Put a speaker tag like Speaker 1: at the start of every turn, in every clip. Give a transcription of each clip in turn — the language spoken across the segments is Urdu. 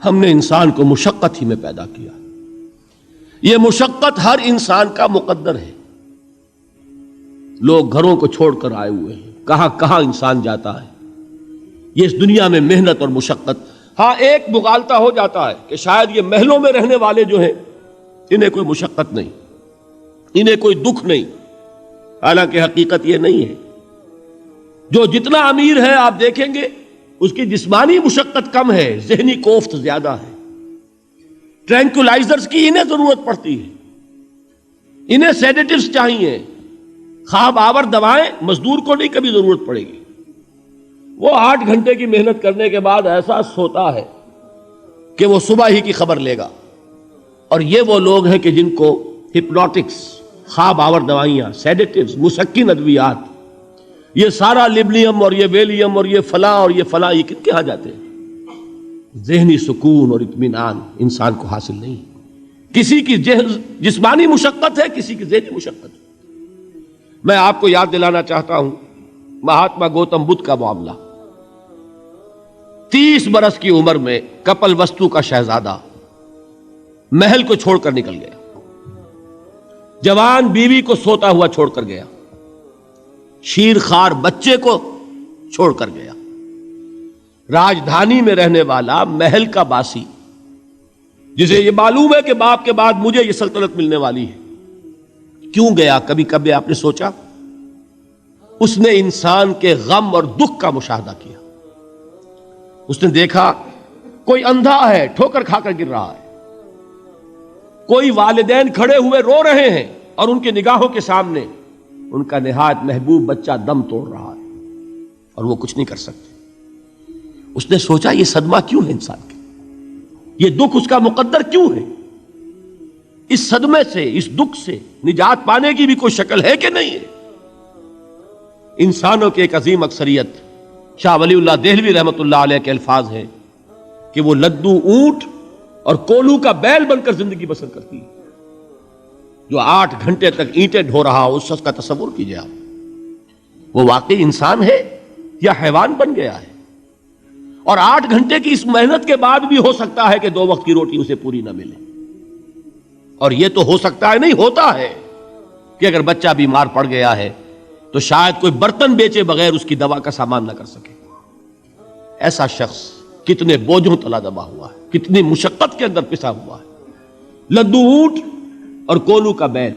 Speaker 1: ہم نے انسان کو مشقت ہی میں پیدا کیا. یہ مشقت ہر انسان کا مقدر ہے. لوگ گھروں کو چھوڑ کر آئے ہوئے ہیں، کہاں کہاں انسان جاتا ہے. یہ اس دنیا میں محنت اور مشقت. ہاں ایک مغالطہ ہو جاتا ہے کہ شاید یہ محلوں میں رہنے والے جو ہیں انہیں کوئی مشقت نہیں، انہیں کوئی دکھ نہیں. حالانکہ حقیقت یہ نہیں ہے. جو جتنا امیر ہے آپ دیکھیں گے اس کی جسمانی مشقت کم ہے، ذہنی کوفت زیادہ ہے. ٹرینکولائزرز کی انہیں ضرورت پڑتی ہے، انہیں سیڈیٹیوز چاہیے. خواب آور دوائیں مزدور کو نہیں کبھی ضرورت پڑے گی. وہ 8 گھنٹے کی محنت کرنے کے بعد ایسا سوتا ہے کہ وہ صبح ہی کی خبر لے گا. اور یہ وہ لوگ ہیں کہ جن کو ہپنوٹکس، خواب آور دوائیاں، سیڈیٹیوز، مسکن ادویات، یہ سارا لیبلیم اور یہ ویلیم اور یہ فلاں اور یہ فلاں، یہ کن کے ہاں جاتے ہیں. ذہنی سکون اور اطمینان انسان کو حاصل نہیں. کسی کی جسمانی مشقت ہے، کسی کی ذہنی مشقت ہے. میں آپ کو یاد دلانا چاہتا ہوں مہاتما گوتم بدھ کا معاملہ. 30 برس کی عمر میں کپل وستو کا شہزادہ محل کو چھوڑ کر نکل گیا. جوان بیوی کو سوتا ہوا چھوڑ کر گیا. شیر خوار بچے کو چھوڑ کر گیا. راجدھانی میں رہنے والا محل کا باسی، جسے یہ معلوم ہے کہ باپ کے بعد مجھے یہ سلطنت ملنے والی ہے، کیوں گیا؟ کبھی کبھی آپ نے سوچا؟ اس نے انسان کے غم اور دکھ کا مشاہدہ کیا. اس نے دیکھا کوئی اندھا ہے، ٹھوکر کھا کر گر رہا ہے. کوئی والدین کھڑے ہوئے رو رہے ہیں اور ان کی نگاہوں کے سامنے ان کا نہایت محبوب بچہ دم توڑ رہا ہے اور وہ کچھ نہیں کر سکتے. اس نے سوچا یہ صدمہ کیوں ہے انسان کے، یہ دکھ اس کا مقدر کیوں ہے؟ اس صدمے سے، اس دکھ سے نجات پانے کی بھی کوئی شکل ہے کہ نہیں ہے؟ انسانوں کی ایک عظیم اکثریت، شاہ ولی اللہ دہلوی رحمۃ اللہ علیہ کے الفاظ ہیں کہ وہ لدو اونٹ اور کولو کا بیل بن کر زندگی بسر کرتی ہے. جو 8 گھنٹے تک اینٹیں ڈھو رہا ہو، اس شخص کا تصور کیجئے آپ، وہ واقعی انسان ہے یا حیوان بن گیا ہے؟ اور 8 گھنٹے کی اس محنت کے بعد بھی ہو سکتا ہے کہ 2 وقت کی روٹی اسے پوری نہ ملے. اور یہ تو ہو سکتا ہے، نہیں ہوتا ہے کہ اگر بچہ بیمار پڑ گیا ہے تو شاید کوئی برتن بیچے بغیر اس کی دوا کا سامان نہ کر سکے. ایسا شخص کتنے بوجھوں تلا دبا ہوا ہے، کتنی مشقت کے اندر پسا ہوا ہے. لدو اونٹ اور کولو کا بیل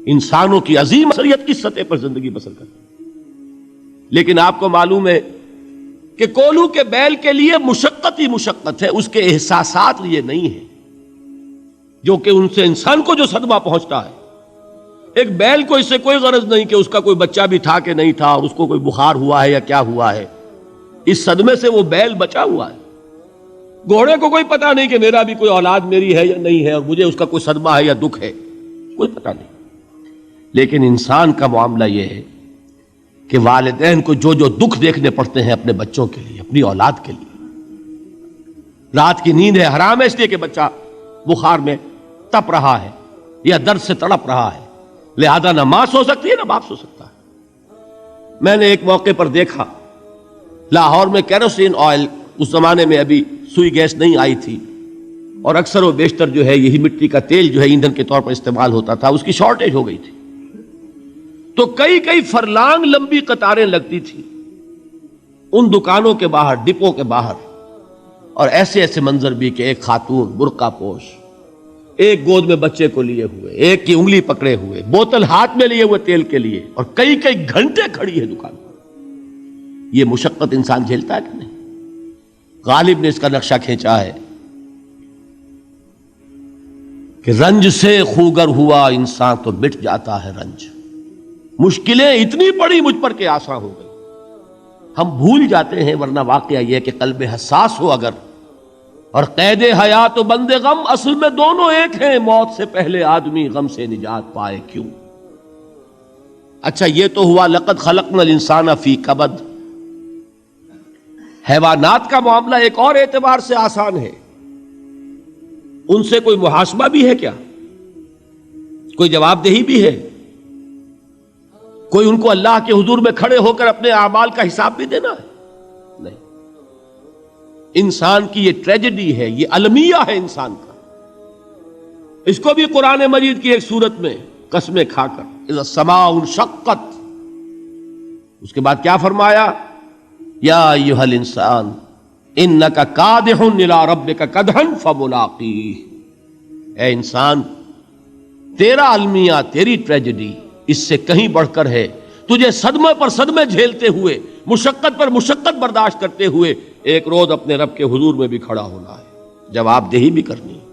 Speaker 1: انسانوں کی عظیم اکثریت کی سطح پر زندگی بسر کرتے ہیں. لیکن آپ کو معلوم ہے کہ کولو کے بیل کے لیے مشقت ہی مشقت ہے، اس کے احساسات یہ نہیں ہے جو کہ ان سے انسان کو جو صدمہ پہنچتا ہے. ایک بیل کو اس سے کوئی غرض نہیں کہ اس کا کوئی بچہ بھی تھا کہ نہیں تھا، اور اس کو کوئی بخار ہوا ہے یا کیا ہوا ہے. اس صدمے سے وہ بیل بچا ہوا ہے. گھوڑے کو کوئی پتا نہیں کہ میرا بھی کوئی اولاد میری ہے یا نہیں ہے، اور مجھے اس کا کوئی صدمہ ہے یا دکھ ہے، کوئی پتا نہیں. لیکن انسان کا معاملہ یہ ہے کہ والدین کو جو جو دکھ دیکھنے پڑتے ہیں اپنے بچوں کے لیے، اپنی اولاد کے لیے. رات کی نیند ہے حرام ہے اس لیے کہ بچہ بخار میں تپ رہا ہے یا درد سے تڑپ رہا ہے، لہذا نہ ماں سو سکتی ہے نہ باپ سو سکتا ہے. میں نے ایک موقع پر دیکھا لاہور میں کیروسین آئل، اس زمانے میں ابھی سوئی گیس نہیں آئی تھی، اور اکثر و بیشتر جو ہے یہی مٹی کا تیل جو ہے ایندھن کے طور پر استعمال ہوتا تھا، اس کی شارٹیج ہو گئی تھی. تو کئی فرلانگ لمبی قطاریں لگتی تھی ان دکانوں کے باہر، ڈپو کے باہر. اور ایسے منظر بھی کہ ایک خاتون برقع پوش، ایک گود میں بچے کو لیے ہوئے، ایک کی انگلی پکڑے ہوئے، بوتل ہاتھ میں لیے ہوئے تیل کے لیے، اور کئی گھنٹے کھڑی ہے دکان پر. یہ مشقت انسان جھیلتا ہے کہ نہیں؟ غالب نے اس کا نقشہ کھینچا ہے کہ رنج سے خوگر ہوا انسان تو مٹ جاتا ہے رنج. مشکلیں اتنی بڑی مجھ پر کہ آسان ہو گئی. ہم بھول جاتے ہیں، ورنہ واقعہ یہ کہ قلب حساس ہو اگر، اور قید حیات و بند غم اصل میں دونوں ایک ہیں. موت سے پہلے آدمی غم سے نجات پائے کیوں؟ اچھا یہ تو ہوا لقد خلقنا الانسان فی کبد. حیوانات کا معاملہ ایک اور اعتبار سے آسان ہے. ان سے کوئی محاسبہ بھی ہے کیا؟ کوئی جواب دہی بھی ہے؟ کوئی ان کو اللہ کے حضور میں کھڑے ہو کر اپنے اعمال کا حساب بھی دینا ہے؟ نہیں. انسان کی یہ ٹریجڈی ہے، یہ المیہ ہے انسان کا. اس کو بھی قرآن مجید کی ایک سورت میں قسمیں کھا کر اذا السماء انشقت، اس کے بعد کیا فرمایا؟ یا ایھا الانسان انک کادح الی ربک کدحا فملاقیہ. اے انسان، تیرا المیہ، تیری ٹریجڈی اس سے کہیں بڑھ کر ہے. تجھے صدمے پر صدمے جھیلتے ہوئے، مشقت پر مشقت برداشت کرتے ہوئے ایک روز اپنے رب کے حضور میں بھی کھڑا ہونا ہے، جواب دہی بھی کرنی ہے.